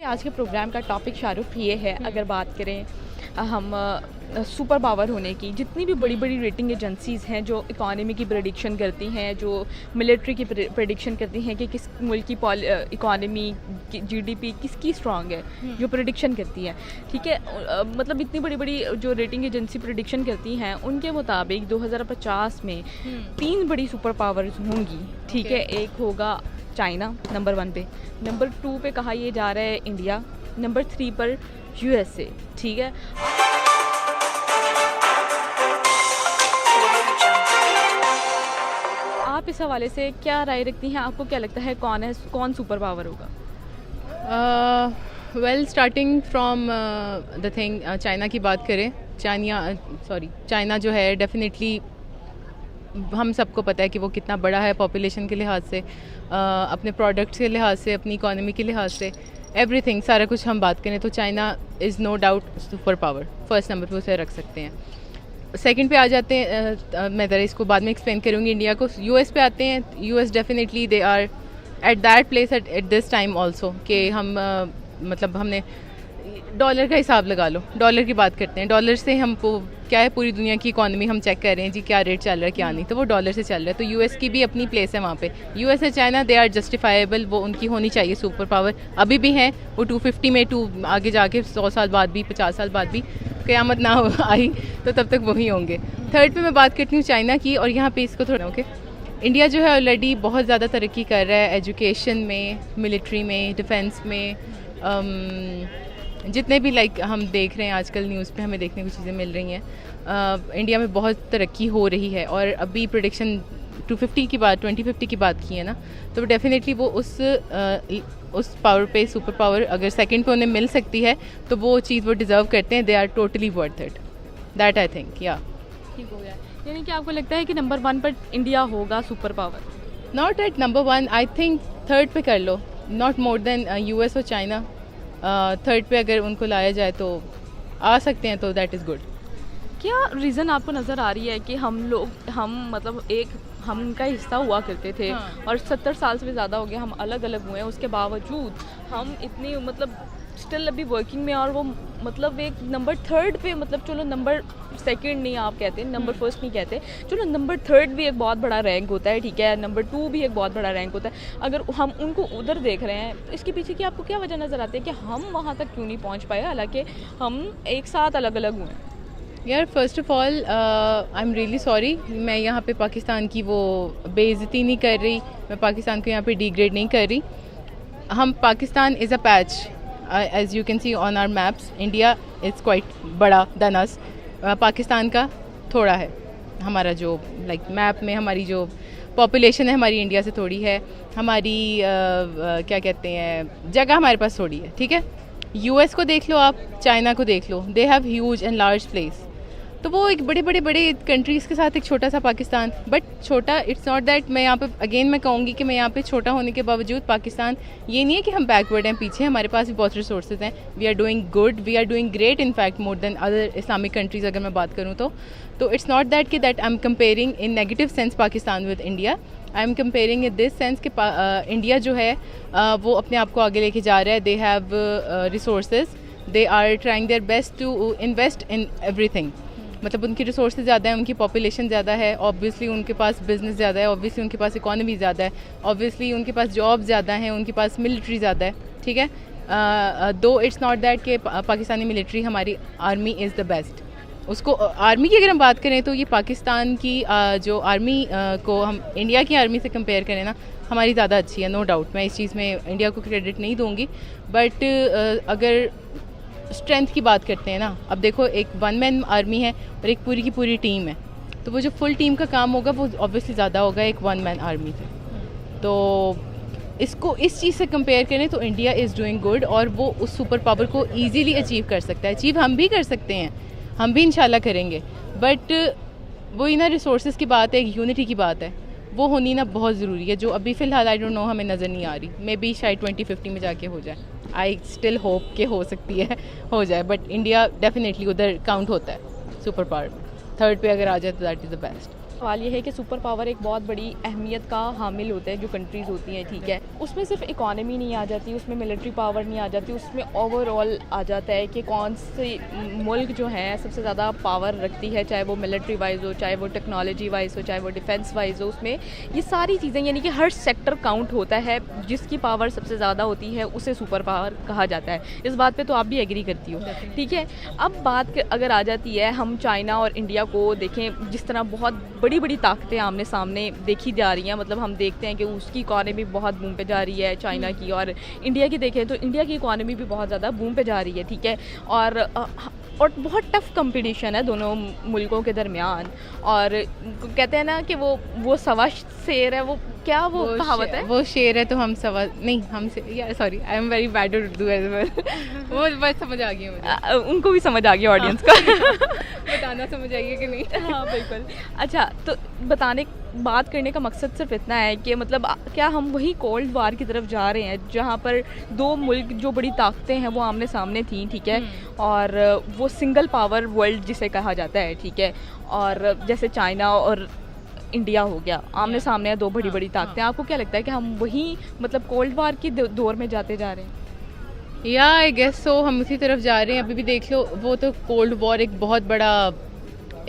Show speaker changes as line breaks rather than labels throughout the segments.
आज के प्रोग्राम का टॉपिक शाहरुख ये है, अगर बात करें हम सुपर पावर होने की, जितनी भी बड़ी बड़ी रेटिंग एजेंसीज़ हैं जो इकॉनमी की प्रेडिक्शन करती हैं, जो मिलिट्री की प्रेडिक्शन करती हैं कि किस मुल्क की इकॉनमी की जीडीपी किसकी स्ट्रांग है, जो प्रेडिक्शन करती है, ठीक है। मतलब इतनी बड़ी बड़ी जो रेटिंग एजेंसी प्रेडिक्शन करती हैं, उनके मुताबिक 2050 में 3 बड़ी सुपर पावर्स होंगी, ठीक है। एक होगा चाइना नंबर 1 पे, नंबर 2 पे कहा यह जा रहा है इंडिया, नंबर 3 पर यूएसए, ठीक है। आप इस हवाले से क्या राय रखती हैं? आपको क्या लगता है कौन सुपर पावर होगा?
Well, starting from the thing, China की बात करें, चाइना जो है डेफिनेटली हम सबको पता है कि वो कितना बड़ा है पॉपुलेशन के लिहाज से, अपने प्रोडक्ट्स के लिहाज से, अपनी इकोनॉमी के लिहाज से, एवरीथिंग, सारा कुछ हम बात करें तो China is no doubt super power. First number पे उसे रख सकते हैं। सेकंड पे आ जाते हैं, मैं ज़रा इसको बाद में एक्सप्लेन करूँगी इंडिया को। यूएस पे आते हैं। US definitely they are at that place at this time also कि हम मतलब हमने डॉलर का हिसाब लगा लो, डॉलर की बात करते हैं, डॉलर से हमको क्या है, पूरी दुनिया की इकोनॉमी हम चेक कर रहे हैं जी, क्या रेट चल रहा है क्या नहीं, तो वो डॉलर से चल रहा है। तो यूएस की भी अपनी प्लेस है वहाँ पे। यूएस है, चाइना, दे आर जस्टिफाइबल, वो उनकी होनी चाहिए सुपर पावर, अभी भी हैं वो। 250 में आगे जाके 100 साल बाद भी, 50 साल बाद भी क़यामत ना हो आई तो तब तक वही होंगे। थर्ड पे मैं बात करती हूँ चाइना की, और यहाँ पे इसको थोड़ा इंडिया जो है ऑलरेडी बहुत ज़्यादा तरक्की कर रहा है एजुकेशन में, मिलिट्री में, डिफेंस में, जितने भी हम देख रहे हैं आजकल न्यूज़ पे हमें देखने को चीज़ें मिल रही हैं। इंडिया में बहुत तरक्की हो रही है, और अभी प्रेडिक्शन 2050 की बात की है ना, तो डेफिनेटली वो उस पावर पे, सुपर पावर अगर सेकंड पे उन्हें मिल सकती है तो वो चीज़ वो डिज़र्व करते हैं। They are totally worth it, that I think. या
ठीक हो गया, यानी कि आपको लगता है कि नंबर 1 पर इंडिया होगा super power?
Not at number 1, I think third पे कर लो, नॉट मोर देन यूएस और चाइना। थर्ड पे अगर उनको लाया जाए तो आ सकते हैं, तो दैट इज़ गुड।
क्या रीज़न आपको नज़र आ रही है कि हम मतलब हम उनका हिस्सा हुआ करते थे, हाँ। और 70 साल से भी ज़्यादा हो गया हम अलग अलग हुए हैं, उसके बावजूद हम इतनी मतलब स्टिल अभी वर्किंग में, और वो मतलब एक नंबर 3 पे, मतलब चलो नंबर 2 नहीं आप कहते, नंबर 1 नहीं कहते, चलो नंबर 3 भी एक बहुत बड़ा रैंक होता है, ठीक है, नंबर 2 भी एक बहुत बड़ा रैंक होता है। अगर हम उनको उधर देख रहे हैं, इसके पीछे की आपको क्या वजह नज़र आती है कि हम वहाँ तक क्यों नहीं पहुँच पाए, हालांकि हम एक साथ अलग अलग हुए हैं?
यार, first of all I am really sorry, मैं यहाँ पे पाकिस्तान की वो बेइज्जती नहीं कर रही, मैं पाकिस्तान को यहाँ पे डिग्रेड नहीं कर रही। हम Pakistan is a patch, as you can see on our maps, India is quite बड़ा देन अस। पाकिस्तान का थोड़ा है, हमारा जो मैप में हमारी जो पॉपुलेशन है हमारी इंडिया से थोड़ी है, हमारी क्या कहते हैं, जगह हमारे पास थोड़ी है, ठीक है। यूएस को देख लो आप, चाइना को देख लो, they have huge and large place, तो वो एक बड़े कंट्रीज़ के साथ एक छोटा सा पाकिस्तान, बट छोटा, इट्स नॉट दैट मैं यहाँ पे अगेन मैं कहूँगी कि मैं यहाँ पे छोटा होने के बावजूद पाकिस्तान ये नहीं है कि हम बैकवर्ड हैं, पीछे, हमारे पास भी बहुत रिसोर्सेज हैं। We are doing good, we are doing great, in fact more than other Islamic countries अगर मैं बात करूँ तो it's not that I am comparing in negative sense Pakistan with India, I am comparing in this sense कि India जो है वो अपने आप को आगे लेके जा रहा है। They have resources, they are trying their best to invest in everything, मतलब उनकी रिसोर्सेज ज़्यादा है, उनकी पॉपुलेशन ज़्यादा है, ऑब्वियसली उनके पास बिजनेस ज़्यादा है, ऑब्वियसली उनके पास इकोनॉमी ज़्यादा है, ऑब्वियसली उनके पास जॉब ज़्यादा है, उनके पास मिलिट्री ज़्यादा है, ठीक है। दो इट्स नॉट दैट कि पाकिस्तानी मिलिट्री, हमारी आर्मी इज़ द बेस्ट। उसको आर्मी की अगर हम बात करें तो ये पाकिस्तान की जो आर्मी को हम इंडिया की आर्मी से कंपेयर करें ना, हमारी ज़्यादा अच्छी है, नो डाउट। मैं इस चीज़ में इंडिया को क्रेडिट नहीं दूँगी, बट अगर स्ट्रेंथ की बात करते हैं ना, अब देखो, एक 1 मैन आर्मी है और एक पूरी की पूरी टीम है, तो वो जो फुल टीम का काम होगा वो ऑब्वियसली ज़्यादा होगा एक 1 मैन आर्मी से। तो इसको इस चीज़ से कंपेयर करें तो इंडिया इज़ डूइंग गुड, और वो उस सुपर पावर को ईजीली अचीव कर सकता है। अचीव हम भी कर सकते हैं, हम भी इंशाल्लाह करेंगे, बट वही ना, रिसोर्सेज की बात है, एक यूनिटी की बात है, वो होनी ना बहुत ज़रूरी है, जो अभी फ़िलहाल आई डोंट नो हमें नज़र नहीं आ रही। मे बी शायद 2050 में जाके हो जाए, आई स्टिल होप के हो सकती है, हो जाए, बट इंडिया डेफिनेटली उधर काउंट होता है सुपर पावर में। थर्ड पे अगर आ जाए तो दैट इज़ द बेस्ट।
सवाल ये है कि सुपर पावर एक बहुत बड़ी अहमियत का हामिल होता है जो कंट्रीज़ होती हैं, ठीक है, उसमें सिर्फ इकॉनमी नहीं आ जाती, उसमें मिलिट्री पावर नहीं आ जाती, उसमें ओवरऑल आ जाता है कि कौन से मुल्क जो है सबसे ज़्यादा पावर रखती है, चाहे वो मिलिट्री वाइज हो, चाहे वो टेक्नोलॉजी वाइज हो, चाहे वो डिफेंस वाइज हो। उसमें ये सारी चीज़ें यानी कि हर सेक्टर काउंट होता है, जिसकी पावर सबसे ज़्यादा होती है उसे सुपर पावर कहा जाता है। इस बात पे तो आप भी एग्री करती हो, ठीक है। अब बात अगर आ जाती है, हम चाइना और इंडिया को देखें, जिस तरह बहुत बड़ी बड़ी ताकतें आमने सामने देखी जा रही हैं, मतलब हम देखते हैं कि उसकी इकॉनमी बहुत बूम पे जा रही है चाइना की, और इंडिया की देखें तो इंडिया की इकॉनमी भी बहुत ज़्यादा बूम पे जा रही है, ठीक है। और बहुत टफ कंपटीशन है दोनों मुल्कों के दरमियान, और कहते हैं ना कि वो सवा शेर है, वो क्या वो कहावत है,
वो शेर है तो हम सवा नहीं, हमसे यार sorry I am very bad at Urdu as well. वो बस समझ आ गई मुझे,
उनको भी समझ आ गया ऑडियंस का।
बताना समझ आइए कि नहीं।
हाँ बिल्कुल। अच्छा, तो बात करने का मकसद सिर्फ इतना है कि मतलब क्या हम वही कोल्ड वार की तरफ जा रहे हैं जहाँ पर दो मुल्क जो बड़ी ताकतें हैं वो आमने सामने थी, ठीक है, और वो सिंगल पावर वर्ल्ड जिसे कहा जाता है, ठीक है, और जैसे चाइना और इंडिया हो गया, आमने सामने है दो बड़ी बड़ी ताकतें। आपको क्या लगता है कि हम वही मतलब कोल्ड वार की दौर में जाते जा रहे हैं?
या आई गेस सो, हम उसी तरफ जा रहे हैं। अभी भी देख लो, वो तो कोल्ड वॉर एक बहुत बड़ा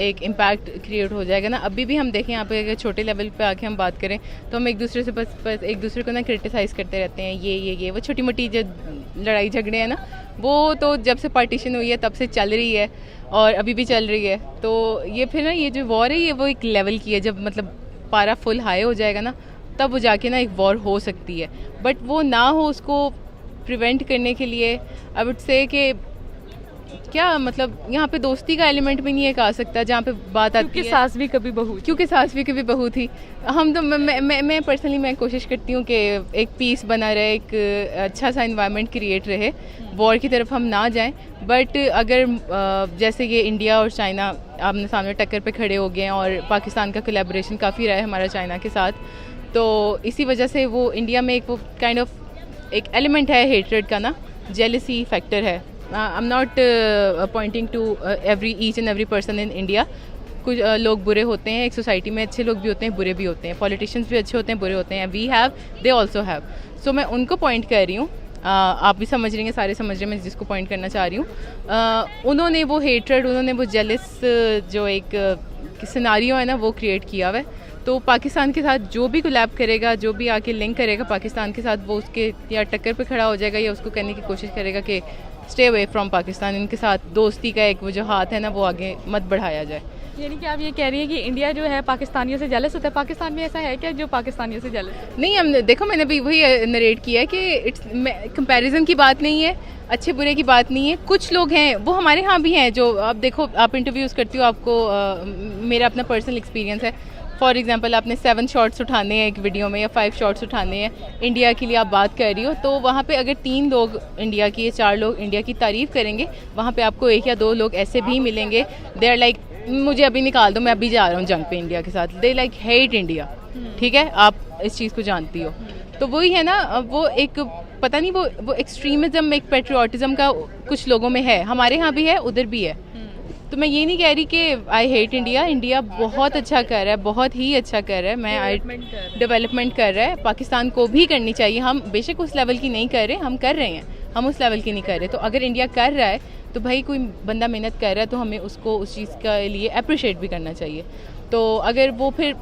एक इम्पैक्ट क्रिएट हो जाएगा ना। अभी भी हम देखें यहाँ पे, अगर छोटे लेवल पे आके हम बात करें तो हम एक दूसरे से बस एक दूसरे को ना क्रिटिसाइज़ करते रहते हैं, ये वो छोटी मोटी जो लड़ाई झगड़े हैं ना, वो तो जब से पार्टीशन हुई है तब से चल रही है और अभी भी चल रही है। तो ये फिर ना, ये जो वॉर है ये वो एक लेवल की है, जब मतलब पारा फुल हाई हो जाएगा ना तब वो जाके ना एक वॉर हो सकती है। बट वो ना हो, उसको प्रिवेंट करने के लिए आई वुड से कि क्या मतलब यहाँ पे दोस्ती का एलिमेंट भी नहीं एक आ सकता जहाँ पे बात आती है,
क्योंकि सास भी कभी बहू,
क्योंकि सास भी कभी बहू थी। हम तो मैं पर्सनली मैं कोशिश करती हूँ कि एक पीस बना रहे, एक अच्छा सा इन्वायरमेंट क्रिएट रहे, वॉर की तरफ हम ना जाएं। बट अगर जैसे ये इंडिया और चाइना आमने सामने टक्कर पे खड़े हो गए हैं और पाकिस्तान का कोलैबोरेशन काफ़ी रहा है हमारा चाइना के साथ, तो इसी वजह से वो इंडिया में एक वो काइंड ऑफ एक एलिमेंट है हेट्रेड का ना, जेलसी फैक्टर है। I am not pointing to each and every person in India. कुछ लोग बुरे होते हैं, एक सोसाइटी में अच्छे लोग भी होते हैं, बुरे भी होते हैं, पॉलिटिशियंस भी अच्छे होते हैं, बुरे होते हैं, we have, they also have. So मैं उनको पॉइंट कर रही हूँ, आप भी समझ रही हैं, सारे समझ रहे हैं, मैं जिसको पॉइंट करना चाह रही हूँ। उन्होंने वो हेट्रेड, उन्होंने वो जेलस जो एक सिनारियो है ना वो क्रिएट किया हुआ है। तो पाकिस्तान के साथ जो भी कोलैब करेगा, जो भी आके लिंक करेगा पाकिस्तान के साथ, वो उसके या टक्कर पे खड़ा हो जाएगा या उसको कहने की कोशिश करेगा कि स्टे अवे फ्रॉम पाकिस्तान। इनके साथ दोस्ती का एक वो जो हाथ है ना वो आगे मत बढ़ाया जाए।
यानी कि आप ये कह रही हैं कि इंडिया जो है पाकिस्तानियों से जेलस होता है। पाकिस्तान में ऐसा है क्या जो पाकिस्तानियों से जेलस है?
नहीं, हम देखो, मैंने भी वही नरेट किया है कि इट्स कंपैरिजन की बात नहीं है, अच्छे बुरे की बात नहीं है। कुछ लोग हैं, वो हमारे यहाँ भी हैं, जो आप देखो, आप इंटरव्यूज़ करती हो, आपको मेरा अपना पर्सनल एक्सपीरियंस है। फॉर एग्जांपल, आपने 7 शॉट्स उठाने हैं एक वीडियो में या 5 शॉट्स उठाने हैं, इंडिया के लिए आप बात कर रही हो, तो वहाँ पे अगर 3 लोग इंडिया की या 4 लोग इंडिया की तारीफ़ करेंगे, वहाँ पे आपको 1 या 2 लोग ऐसे भी मिलेंगे, दे आर लाइक मुझे अभी निकाल दो, मैं अभी जा रहा हूँ जंग पे इंडिया के साथ, दे लाइक हेट इंडिया। ठीक है, आप इस चीज़ को जानती हो। तो वही है ना, वो एक पता नहीं, वो एक्सट्रीमिज्म, एक पेट्रियाटिज्म का कुछ लोगों में है, हमारे यहाँ भी है, उधर भी है। तो मैं ये नहीं कह रही कि आई हेट इंडिया, इंडिया बहुत अच्छा कर रहा है, बहुत ही अच्छा कर रहा है, मैं डेवलपमेंट कर रहा है, पाकिस्तान को भी करनी चाहिए। हम बेशक उस लेवल की नहीं कर रहे, हम कर रहे हैं, हम उस लेवल की नहीं कर रहे। तो अगर इंडिया कर रहा है तो भाई कोई बंदा मेहनत कर रहा है तो हमें उसको उस चीज़ के लिए अप्रिशिएट भी करना चाहिए। तो अगर वो फिर